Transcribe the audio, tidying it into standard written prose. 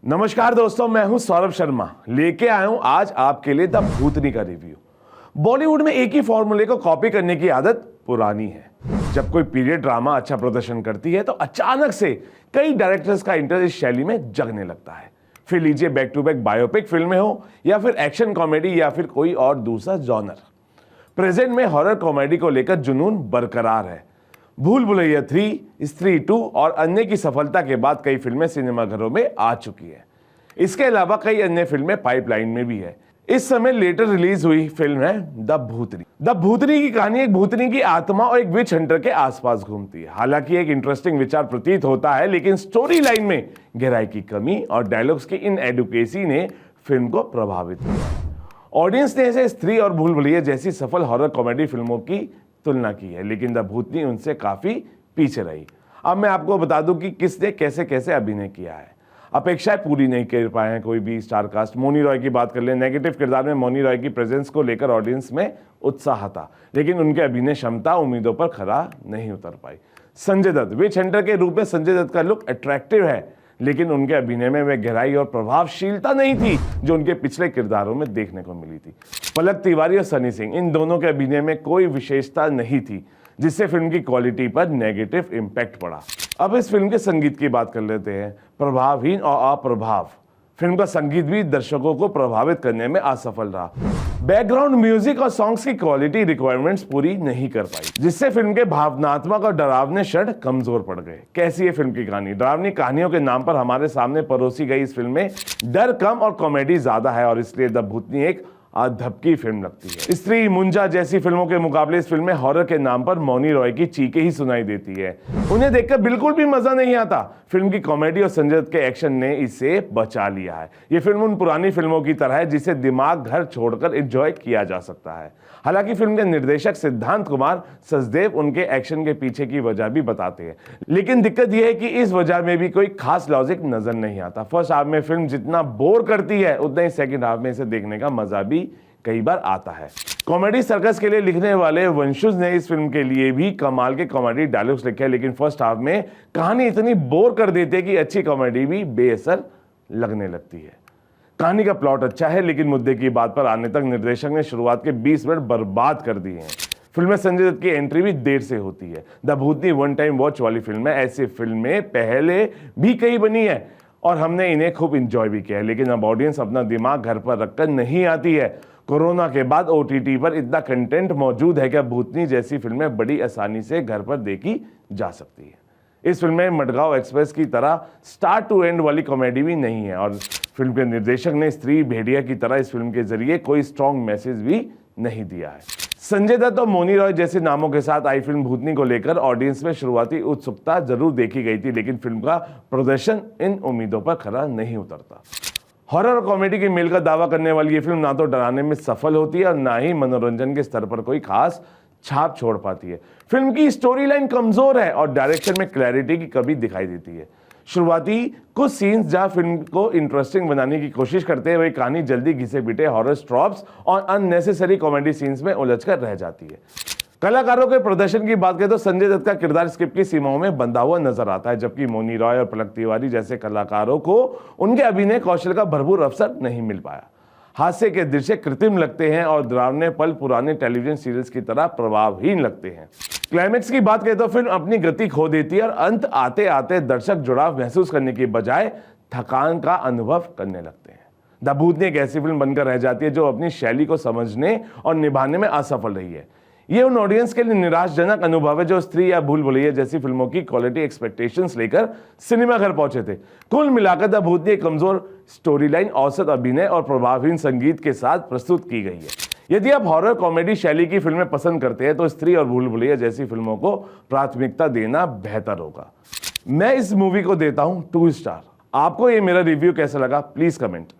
नमस्कार दोस्तों, मैं हूं सौरभ शर्मा। लेके आया हूं आज आपके लिए द भूतनी का रिव्यू। बॉलीवुड में एक ही फॉर्मूले को कॉपी करने की आदत पुरानी है। जब कोई पीरियड ड्रामा अच्छा प्रदर्शन करती है तो अचानक से कई डायरेक्टर्स का इंटरेस्ट इस शैली में जगने लगता है। फिर लीजिए बैक टू बैक बायोपिक फिल्में हो या फिर एक्शन कॉमेडी या फिर कोई और दूसरा जॉनर, प्रेजेंट में हॉरर कॉमेडी को लेकर जुनून बरकरार है। भूल भुलैया 3, स्त्री 2 और अन्य की सफलता के बाद कई फिल्में सिनेमाघरों में आ चुकी है। इसके अलावा कई अन्य फिल्में पाइपलाइन में भी है। इस समय लेटर रिलीज हुई फिल्म है द भूतनी। द भूतनी की कहानी एक भूतनी की आत्मा और एक विच हंटर के आसपास घूमती है। हालांकि एक इंटरेस्टिंग विचार प्रतीत होता है, लेकिन स्टोरी लाइन में गहराई की कमी और डायलॉग्स की इनएडुकेसी ने फिल्म को प्रभावित किया। ऑडियंस ने इसे स्त्री और भूल भुलैया जैसी सफल हॉरर कॉमेडी फिल्मों की तुलना की है, लेकिन द भूतनी उनसे काफी पीछे रही। अब मैं आपको बता दूं कि किसने कैसे कैसे अभिनय किया है। अपेक्षाएं पूरी नहीं कर पाए हैं कोई भी स्टार कास्ट। मौनी रॉय की बात कर लें, नेगेटिव किरदार में मौनी रॉय की प्रेजेंस को लेकर ऑडियंस में उत्साह था, लेकिन उनके अभिनय क्षमता उम्मीदों पर खरा नहीं उतर पाई। संजय दत्त विच हंटर के रूप में संजय दत्त का लुक अट्रैक्टिव है, लेकिन उनके अभिनय में वह गहराई और प्रभावशीलता नहीं थी जो उनके पिछले किरदारों में देखने को मिली थी। पलक तिवारी और सनी सिंह, इन दोनों के अभिनय में कोई विशेषता नहीं थी, जिससे फिल्म की क्वालिटी पर नेगेटिव इम्पैक्ट पड़ा। अब इस फिल्म के संगीत की बात कर लेते हैं। प्रभावहीन और अप्रभाव, फिल्म का संगीत भी दर्शकों को प्रभावित करने में असफल रहा। बैकग्राउंड म्यूजिक और सॉन्ग्स की क्वालिटी रिक्वायरमेंट्स पूरी नहीं कर पाई, जिससे फिल्म के भावनात्मक और डरावने क्षण कमजोर पड़ गए। कैसी है फिल्म की कहानी? डरावनी कहानियों के नाम पर हमारे सामने परोसी गई इस फिल्म में डर कम और कॉमेडी ज्यादा है, और इसलिए द भूतनी एक अधपकी फिल्म लगती है। स्त्री, मुंजा जैसी फिल्मों के मुकाबले इस फिल्म में हॉरर के नाम पर मौनी रॉय की चीखें ही सुनाई देती है। उन्हें देखकर बिल्कुल भी मजा नहीं आता। फिल्म की कॉमेडी और संजय दत्त के एक्शन ने इसे बचा लिया है। ये फिल्म उन पुरानी फिल्मों की तरह है जिसे दिमाग घर छोड़कर एंजॉय किया जा सकता है। हालांकि फिल्म के निर्देशक सिद्धांत कुमार सचदेव उनके एक्शन के पीछे की वजह भी बताते हैं, लेकिन दिक्कत यह है कि इस वजह में भी कोई खास लॉजिक नजर नहीं आता। फर्स्ट हाफ में फिल्म जितना बोर करती है, उतना ही सेकंड हाफ में इसे देखने का मजा भी कई बार आता है। कॉमेडी सर्कस के लिए लिखने वाले वंशुज ने इस फिल्म के लिए भी कमाल के कॉमेडी डायलॉग्स लिखे हैं, लेकिन फर्स्ट हाफ में कहानी इतनी बोर कर देती है कि अच्छी कॉमेडी भी बेअसर लगने लगती है। कहानी का प्लॉट अच्छा है, लेकिन मुद्दे की बात पर आने तक निर्देशक ने शुरुआत के 20 मिनट बर्बाद कर दिए हैं। फिल्म में संजय दत्त की एंट्री भी देर से होती है। The Bhootni one time watch वाली फिल्म है। ऐसी फिल्में पहले भी कई बनी है और हमने इन्हें खूब इंजॉय भी किया है, लेकिन अब ऑडियंस अपना दिमाग घर पर रखकर नहीं आती है। कोरोना के बाद OTT पर इतना कंटेंट मौजूद है कि भूतनी जैसी फिल्में बड़ी आसानी से घर पर देखी जा सकती है। इस फिल्म में मडगांव एक्सप्रेस की तरह स्टार्ट टू एंड वाली कॉमेडी भी नहीं है, और फिल्म के निर्देशक ने स्त्री भेड़िया की तरह इस फिल्म के जरिए कोई स्ट्रॉन्ग मैसेज भी नहीं दिया है। संजय दत्त और मौनी रॉय जैसे नामों के साथ आई फिल्म भूतनी को लेकर ऑडियंस में शुरुआती उत्सुकता जरूर देखी गई थी, लेकिन फिल्म का प्रदर्शन इन उम्मीदों पर खरा नहीं उतरता। हॉरर और कॉमेडी के मेल का दावा करने वाली ये फिल्म ना तो डराने में सफल होती है और ना ही मनोरंजन के स्तर पर कोई खास छाप छोड़ पाती है। फिल्म की स्टोरी लाइन कमजोर है और डायरेक्शन में क्लैरिटी की कमी दिखाई देती है। शुरुआती कुछ सीन्स जहां फिल्म को इंटरेस्टिंग बनाने की कोशिश करते हैं, वही कहानी जल्दी घिसे पिटे हॉरर ट्रॉप्स और अननेसेसरी कॉमेडी सीन्स में उलझकर रह जाती है। कलाकारों के प्रदर्शन की बात करें तो संजय दत्त का किरदार स्क्रिप्ट की सीमाओं में बंधा हुआ नजर आता है, जबकि मौनी रॉय और पलक तिवारी जैसे कलाकारों को उनके अभिनय कौशल का भरपूर अवसर नहीं मिल पाया। हास्य के दृश्य कृत्रिम लगते हैं और डरावने पल पुराने टेलीविजन सीरियल्स की तरह प्रभावहीन लगते हैं। क्लाइमेक्स की बात करें तो फिल्म अपनी गति खो देती है और अंत आते आते दर्शक जुड़ाव महसूस करने की बजाय थकान का अनुभव करने लगते हैं। द भूतनी एक ऐसी फिल्म बनकर रह जाती है जो अपनी शैली को समझने और निभाने में असफल रही है। ये उन ऑडियंस के लिए निराशजनक अनुभव है जो स्त्री या भूल भुलैया जैसी फिल्मों की क्वालिटी एक्सपेक्टेशंस लेकर सिनेमा घर पहुंचे थे। कुल मिलाकर द भूतनी एक कमजोर स्टोरी लाइन, औसत अभिनय और प्रभावहीन संगीत के साथ प्रस्तुत की गई है। यदि आप हॉरर कॉमेडी शैली की फिल्में पसंद करते हैं तो स्त्री और भूल भुलैया जैसी फिल्मों को प्राथमिकता देना बेहतर होगा। मैं इस मूवी को देता हूं 2 स्टार। आपको ये मेरा रिव्यू कैसा लगा प्लीज कमेंट।